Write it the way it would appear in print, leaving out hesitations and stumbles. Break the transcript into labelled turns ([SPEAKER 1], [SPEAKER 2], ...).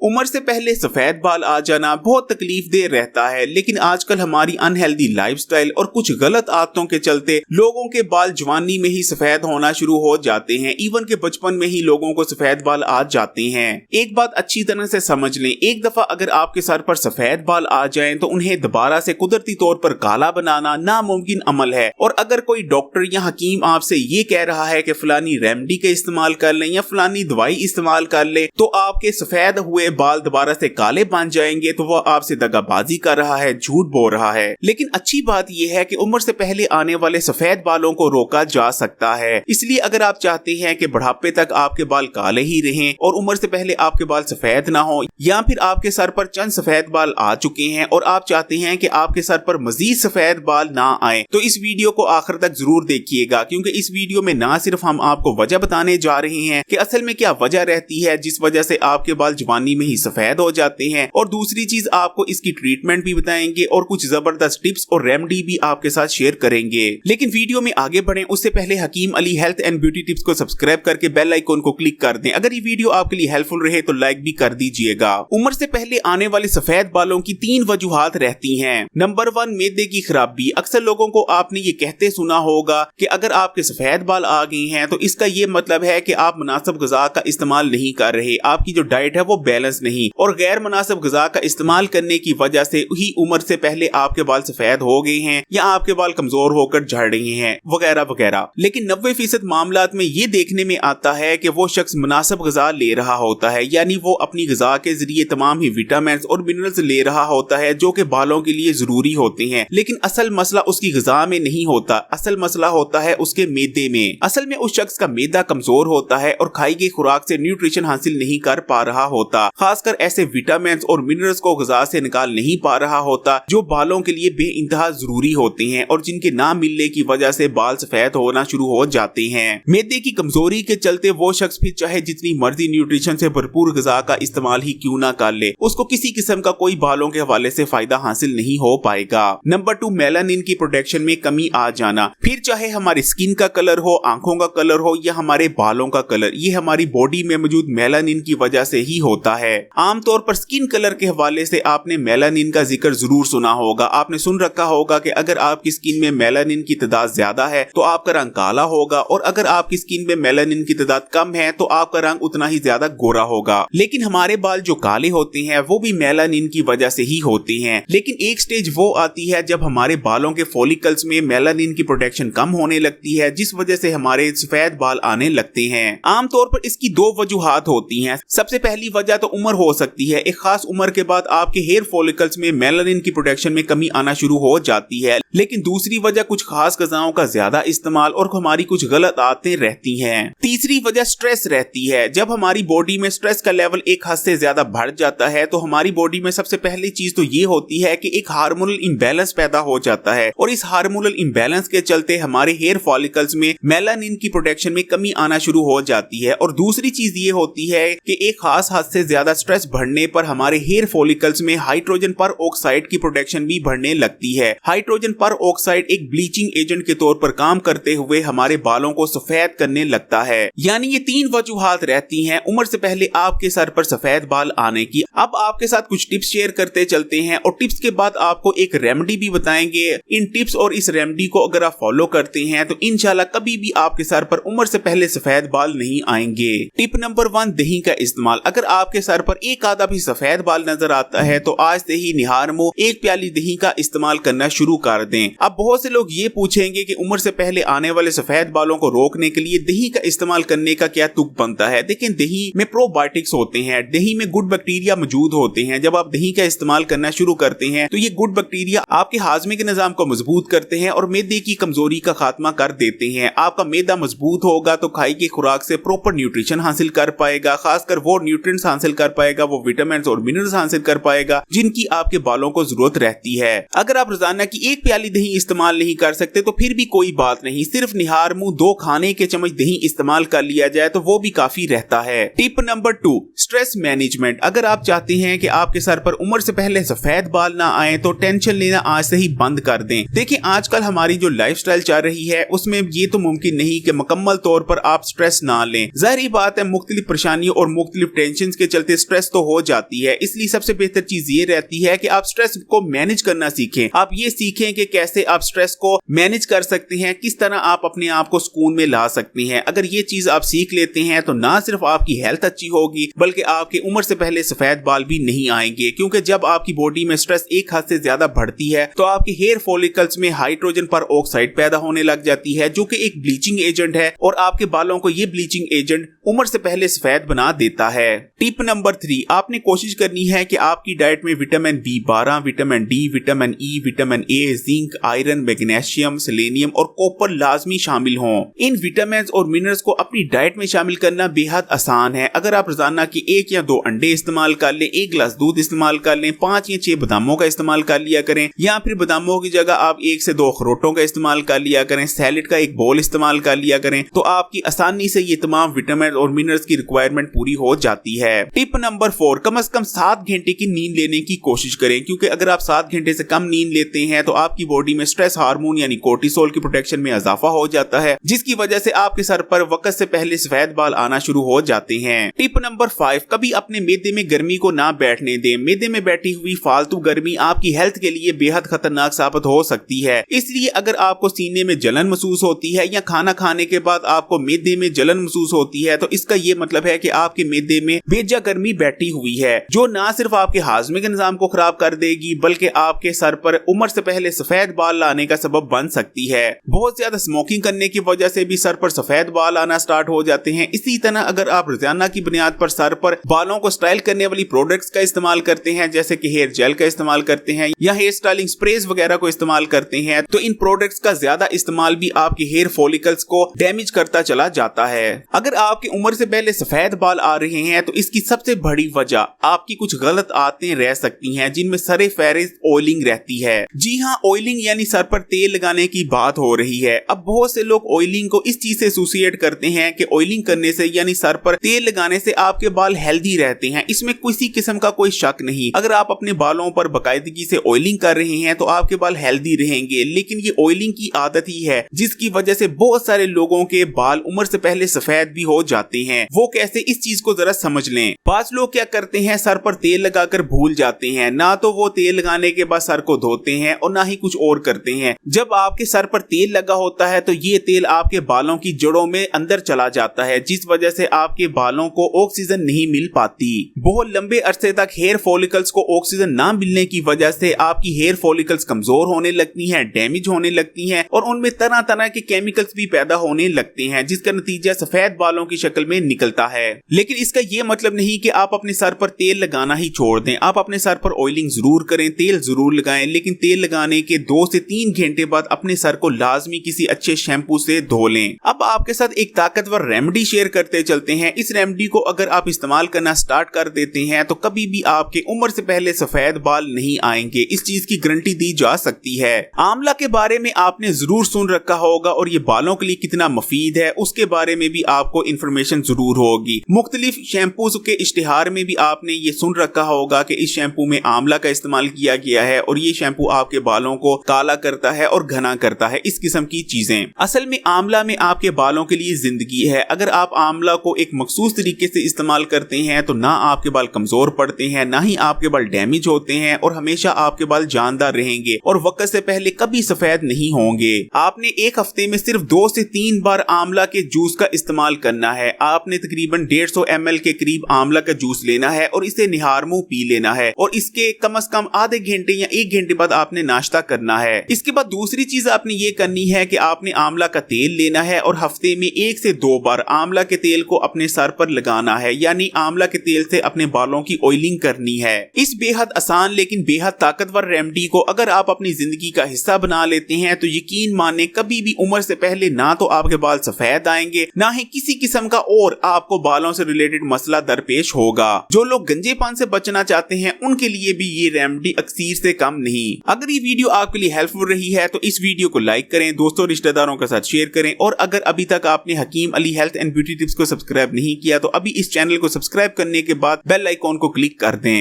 [SPEAKER 1] उम्र से पहले सफेद बाल आ जाना बहुत तकलीफ दे रहता है, लेकिन आजकल हमारी अनहेल्दी लाइफस्टाइल और कुछ गलत आदतों के चलते लोगों के बाल जवानी में ही सफेद होना शुरू हो जाते हैं। इवन के बचपन में ही लोगों को सफेद बाल आ जाते हैं। एक बात अच्छी तरह से समझ लें, एक दफा अगर आपके सर पर सफेद बाल आ जाएं तो उन्हें दोबारा से कुदरती तौर पर काला बनाना नामुमकिन अमल है। और अगर कोई डॉक्टर या हकीम आपसे ये कह रहा है कि फलानी रेमेडी का इस्तेमाल कर लें या फलानी दवाई इस्तेमाल कर ले तो आपके सफेद हुए बाल दोबारा से काले बन जाएंगे, तो वह आपसे दगाबाजी कर रहा है, झूठ बोल रहा है। लेकिन अच्छी बात यह है कि उम्र से पहले आने वाले सफेद बालों को रोका जा सकता है। इसलिए अगर आप चाहते हैं कि बुढ़ापे तक आपके बाल काले ही रहें और उम्र से पहले आपके बाल सफेद ना हो, या फिर आपके सर पर चंद सफेद बाल आ चुके हैं और आप चाहते हैं कि आपके सर पर मजीद सफेद बाल ना आए, तो इस वीडियो को आखिर तक जरूर देखिएगा, क्योंकि इस वीडियो में ना सिर्फ हम आपको वजह बताने जा रहे हैं कि असल में क्या वजह रहती है जिस वजह से आपके बाल जवानी में ही सफेद हो जाते हैं, और दूसरी चीज आपको इसकी ट्रीटमेंट भी बताएंगे और कुछ जबरदस्त टिप्स और रेमेडी भी आपके साथ शेयर करेंगे। लेकिन वीडियो में आगे बढ़ें उससे पहले Hakim Ali health and beauty tips को सब्सक्राइब करके बेल आइकन को क्लिक कर दें। अगर ये वीडियो आपके लिए हेल्पफुल रहे तो लाइक भी कर दीजिएगा। उम्र से पहले आने वाले सफेद बालों की 3 वजूहात रहती हैं। नंबर 1, मैदे की खराबी। अक्सर लोगों को आपने ये कहते सुना होगा कि अगर आपके सफेद बाल आ गए हैं तो इसका ये मतलब है कि आप मुनासिब ग़िज़ा का इस्तेमाल नहीं कर रहे, आपकी जो डाइट है वो बैलेंस नहीं, और गैर मुनासिब ग़िज़ा का इस्तेमाल करने की वजह से ही उम्र से पहले आपके बाल सफेद हो गए हैं या आपके बाल कमजोर होकर झड़ रहे हैं वगैरह वगैरह। लेकिन 90% मामलात में ये देखने में आता है कि वो शख्स मुनासिब ग़िज़ा ले रहा होता है, यानी वो अपनी ग़िज़ा के जरिए तमाम ही विटामिन और मिनरल्स ले रहा होता है जो कि बालों के लिए जरूरी होते हैं। लेकिन असल मसला उसकी ग़िज़ा में नहीं होता, असल मसला होता है उसके मैदे में। असल में उस शख्स का मैदा कमजोर होता है और खाई गई खुराक से न्यूट्रिशन हासिल नहीं कर पा रहा होता, खासकर ऐसे विटामिन और मिनरल्स को ग़िज़ा से निकाल नहीं पा रहा होता जो बालों के लिए बेइंतहा जरूरी होते हैं और जिनके ना मिलने की वजह से बाल सफेद होना शुरू हो जाते हैं। मैदे की कमजोरी के चलते वो शख्स भी चाहे जितनी मर्जी न्यूट्रिशन से भरपूर ग़िज़ा का इस्तेमाल ही क्यों ना कर ले, उसको किसी किस्म का कोई बालों के हवाले से फायदा हासिल नहीं हो पाएगा। नंबर 2, मेलानिन की प्रोटेक्शन में कमी आ जाना। फिर चाहे हमारी स्किन का कलर हो, आंखों का कलर हो या हमारे बालों का कलर, ये हमारी बॉडी में मौजूद मेलानिन की वजह से ही होता है। आमतौर पर स्किन कलर के हवाले से आपने मेलानिन का जिक्र जरूर सुना होगा। आपने सुन रखा होगा कि अगर आपकी स्किन में मेलानिन की तादाद ज्यादा है तो आपका रंग काला होगा, और अगर आपकी स्किन में मेलानिन की तादाद कम है तो आपका रंग उतना ही ज्यादा गोरा होगा। लेकिन हमारे बाल जो काले होते हैं वो भी मेलानिन की वजह से ही होते हैं। लेकिन एक स्टेज वो आती है जब हमारे बालों के फॉलिकल्स में मेलानिन की प्रोटेक्शन कम होने लगती है, जिस वजह से हमारे सफेद बाल आने लगते हैं। आमतौर पर इसकी 2 वजूहात होती हैं। सबसे पहली वजह तो उम्र हो सकती है। एक खास उम्र के बाद आपके हेयर फॉलिकल्स में मेलानिन की प्रोटेक्शन में कमी आना शुरू हो जाती है। लेकिन दूसरी वजह कुछ खास ग़िज़ाओं का ज्यादा इस्तेमाल और हमारी कुछ गलत आदतें रहती हैं। तीसरी वजह स्ट्रेस रहती है। जब हमारी बॉडी में स्ट्रेस का लेवल एक हद से ज्यादा बढ़ जाता है तो हमारी बॉडी में सबसे पहली चीज तो ये होती है कि एक हार्मोनल इम्बैलेंस पैदा हो जाता है, और इस हार्मोनल इम्बैलेंस के चलते हमारे हेयर फॉलिकल्स में मेलानिन की प्रोटेक्शन में कमी आना शुरू हो जाती है। और दूसरी चीज ये होती है कि एक खास हद से ज्यादा स्ट्रेस बढ़ने पर हमारे हेयर फॉलिकल्स में हाइड्रोजन पर ऑक्साइड की प्रोटेक्शन भी बढ़ने लगती है। हाइड्रोजन पर ऑक्साइड एक ब्लीचिंग एजेंट के तौर पर काम करते हुए हमारे बालों को सफेद करने लगता है। यानी ये 3 वजूहात रहती हैं उम्र से पहले आपके सर पर सफेद बाल आने की। अब आपके साथ कुछ टिप्स शेयर करते चलते हैं और टिप्स के बाद आपको एक रेमेडी भी बताएंगे। इन टिप्स और इस रेमेडी को अगर आप फॉलो करते हैं तो इंशाल्लाह कभी भी आपके सर पर उम्र से पहले सफेद बाल नहीं आएंगे। टिप नंबर 1, दही का इस्तेमाल। अगर आपके सर पर एक आधा भी सफेद बाल नजर आता है तो आज से ही निहार मुंह 1 प्याली दही का इस्तेमाल करना शुरू कर दें। अब बहुत से लोग ये पूछेंगे कि उम्र से पहले आने वाले सफेद बालों को रोकने के लिए दही का इस्तेमाल करने का क्या तुक बनता है। देखिए, दही में प्रोबायोटिक्स होते हैं, दही में गुड बैक्टीरिया मौजूद होते हैं। जब आप दही का इस्तेमाल करना शुरू करते हैं तो ये गुड बैक्टीरिया आपके हाजमे के निजाम को मजबूत करते हैं और मैदे की कमजोरी का खात्मा कर देते हैं। आपका मैदा मजबूत होगा तो खाई की खुराक से प्रॉपर न्यूट्रिशन हासिल कर पाएगा, खासकर वो न्यूट्रिएंट्स हासिल कर पाएगा, वो विटामिन और मिनरल्स हासिल कर पाएगा जिनकी आपके बालों को जरूरत रहती है। अगर आप रोजाना की 1 प्याली वाली दही इस्तेमाल नहीं कर सकते तो फिर भी कोई बात नहीं, सिर्फ निहार मुंह 2 खाने के चम्मच दही इस्तेमाल कर लिया जाए तो वो भी काफी रहता है। Tip number 2, stress management. अगर आप चाहते हैं कि आपके सर पर उम्र से पहले सफेद बाल ना आए तो टेंशन लेना आज से ही बंद कर दें। देखिए आजकल हमारी जो लाइफस्टाइल चल रही है उसमें ये तो मुमकिन नहीं कि मुकम्मल तौर पर आप स्ट्रेस ना लें। जाहिर बात है मुख्तलिफ परेशानियों और मुख्तलिफ टेंशन के चलते स्ट्रेस तो हो जाती है, इसलिए सबसे बेहतर चीज ये रहती है कि आप स्ट्रेस को मैनेज करना सीखें। आप ये सीखें कि कैसे आप स्ट्रेस को मैनेज कर सकते हैं, किस तरह आप अपने आप को सुकून में ला सकते हैं। अगर ये चीज आप सीख लेते हैं तो ना सिर्फ आपकी हेल्थ अच्छी होगी बल्कि आपकी उम्र से पहले सफेद बाल भी नहीं आएंगे, क्योंकि जब आपकी बॉडी में स्ट्रेस एक हद से ज्यादा बढ़ती है तो आपके हेयर फॉलिकल्स में हाइड्रोजन पर ऑक्साइड पैदा होने लग जाती है जो कि एक ब्लीचिंग एजेंट है और आपके बालों को ये ब्लीचिंग एजेंट उम्र से पहले सफेद बना देता है। टिप नंबर 3, आपने कोशिश करनी है कि आपकी डाइट में vitamin B12, vitamin D, vitamin E, vitamin A, zinc, iron, magnesium, selenium और कॉपर लाजमी शामिल हों। इन विटामिन और मिनरल्स को अपनी डाइट में शामिल करना बेहद आसान है। अगर आप रोजाना की 1 या 2 अंडे इस्तेमाल कर लें, 1 गिलास दूध इस्तेमाल कर लें, 5 या 6 बादामों का इस्तेमाल कर लिया करें, या फिर बादामों की जगह आप 1 से 2 अखरोटों का इस्तेमाल कर लिया करें, सैलेड का एक बोल इस्तेमाल कर लिया करें, तो आपकी आसानी से ये तमाम विटामिन और मिनरल्स की रिक्वायरमेंट पूरी हो जाती है। टिप नंबर 4, कम से कम 7 घंटे की नींद लेने की कोशिश करें, क्योंकि अगर आप 7 घंटे से कम नींद लेते हैं तो आपकी बॉडी में स्ट्रेस हार्मोन यानी कोर्टिसोल की प्रोटेक्शन में इजाफा हो जाता है, जिसकी वजह से आपके सर पर वक्त से पहले सफेद बाल आना शुरू हो जाते हैं। टिप नंबर 5, कभी अपने मैदे में गर्मी को ना बैठने दें। मैदे में बैठी हुई फालतू गर्मी आपकी हेल्थ के लिए बेहद खतरनाक साबित हो सकती है, इसलिए अगर आपको सीने में जलन महसूस होती है या खाना खाने के बाद आपको मैदे में जलन महसूस होती है तो इसका ये मतलब है कि आपके मैदे में बेजा गर्मी बैठी हुई है, जो ना सिर्फ आपके हाजमे के निजाम को खराब कर देगी बल्कि आपके सर पर उम्र से पहले सफेद बाल लाने का सबब बन सकती है। बहुत ज्यादा स्मोकिंग करने की वजह से भी सर पर सफेद बाल आना स्टार्ट हो जाते हैं। इसी तरह अगर आप रोजाना की बुनियाद पर सर पर बालों को स्टाइल करने वाली प्रोडक्ट्स का इस्तेमाल करते हैं, जैसे कि हेयर जेल का इस्तेमाल करते हैं या हेयर स्टाइलिंग स्प्रेज वगैरह को इस्तेमाल करते हैं, तो इन प्रोडक्ट्स का ज्यादा इस्तेमाल भी आपके हेयर फॉलिकल्स को डैमेज करता चला जाता है। अगर आपकी उम्र से पहले सफेद बाल आ रहे हैं तो इसकी सबसे बड़ी वजह आपकी कुछ गलत आदतें रह सकती हैं, जिनमें सरे फहरिस्त ऑयलिंग रहती है। जी हाँ, ऑयलिंग यानी सर पर तेल लगाने की बात हो रही है। अब बहुत से लोग ऑयलिंग को इस चीज से एसोसिएट करते हैं कि ऑयलिंग करने से यानी सर पर तेल लगाने से आपके बाल हेल्दी रहते हैं। इसमें किसी किस्म का कोई शक नहीं। अगर आप अपने बालों पर बाकायदगी से ऑयलिंग कर रहे हैं तो आपके बाल हेल्दी रहेंगे, लेकिन ये ऑयलिंग की आदत ही है जिसकी वजह से बहुत सारे लोगों के बाल उम्र से पहले सफेद भी हो जाते हैं। वो कैसे, इस चीज को जरा समझ लें। पांच लोग क्या करते हैं, सर पर तेल लगाकर भूल जाते हैं, ना तो वो तेल लगाने के बाद सर को धोते हैं और ना ही कुछ और करते हैं। जब आपके सर पर तेल लगा होता है तो ये तेल आपके बालों की जड़ों में अंदर चला जाता है, जिस वजह से आपके बालों को ऑक्सीजन नहीं मिल पाती। बहुत लंबे अरसे तक हेयर फॉलिकल्स को ऑक्सीजन ना मिलने की वजह से आपकी हेयर फॉलिकल्स कमजोर होने लगती हैं, डैमेज होने लगती हैं और उनमें तरह तरह के केमिकल्स भी पैदा होने लगते हैं, जिसका नतीजा सफेद बालों की शक्ल में निकलता है। लेकिन इसका ये मतलब नहीं कि आप अपने सर पर तेल लगाना ही छोड़ दें। आप अपने सर पर ऑयलिंग जरूर करें, तेल जरूर लगाएं, लेकिन तेल लगाने के 2 से 3 घंटे बाद अपने सर को लाजमी किसी अच्छे शैम्पू से धो लें। अब आपके साथ एक ताकतवर रेमेडी शेयर करते चलते हैं। इस रेमेडी को अगर आप इस्तेमाल करना स्टार्ट कर देते हैं तो कभी भी आपके उम्र से पहले सफेद बाल नहीं आएंगे, इस चीज की गारंटी दी जा सकती है। आंवला के बारे में आपने जरूर सुन रखा होगा और ये बालों के लिए कितना मुफीद है उसके बारे में भी आपको इंफॉर्मेशन जरूर होगी। मुख्तलिफ शैम्पू के इश्तिहार में भी आपने ये सुन रखा होगा कि इस शैम्पू में आंवला का इस्तेमाल किया गया है और ये शैम्पू आपके बालों को काला करता है और घना करता है, इस किस्म की चीजें। असल में आंवला में आपके बालों के लिए जिंदगी है। अगर आप आंवला को एक मखसूस तरीके से इस्तेमाल करते हैं तो ना आपके बाल कमजोर पड़ते हैं, ना ही आपके बाल डैमेज होते हैं और हमेशा आपके बाल जानदार रहेंगे और वक्त से पहले कभी सफेद नहीं होंगे। आपने एक हफ्ते में सिर्फ 2 से 3 बार आंवला के जूस का इस्तेमाल करना है। आपने तकरीबन 150 ml के करीब आंवला का जूस लेना है और इसे निहार मुंह पी लेना है और इसके कम से कम आधे घंटे या 1 घंटे बाद आपने नाश्ता करना है। इसके बाद दूसरी चीज आपने ये करनी है कि आपने आंवला का तेल लेना है और हफ्ते में 1 से 2 बार आंवला के तेल को अपने सर पर लगाना है, यानी आंवला के तेल से अपने बालों की ऑयलिंग करनी है। इस बेहद आसान लेकिन बेहद ताकतवर रेमेडी को अगर आप अपनी जिंदगी का हिस्सा बना लेते हैं तो यकीन माने कभी भी उम्र से पहले ना तो आपके बाल सफेद आएंगे, ना ही किसी किस्म का और आपको बालों से रिलेटेड मसला दरपेश होगा। जो लोग गंजेपन से बचना चाहते हैं उनके लिए भी ये रेमेडी अक्सीर से कम नहीं। अगर ये वीडियो आपके लिए हेल्पफुल रही है तो इस वीडियो को लाइक करें, दोस्तों रिश्तेदारों के साथ शेयर करें, और अगर अभी तक आपने Hakim Ali health and beauty tips को सब्सक्राइब नहीं किया तो अभी इस चैनल को सब्सक्राइब करने के बाद बेल आइकॉन को क्लिक कर दें।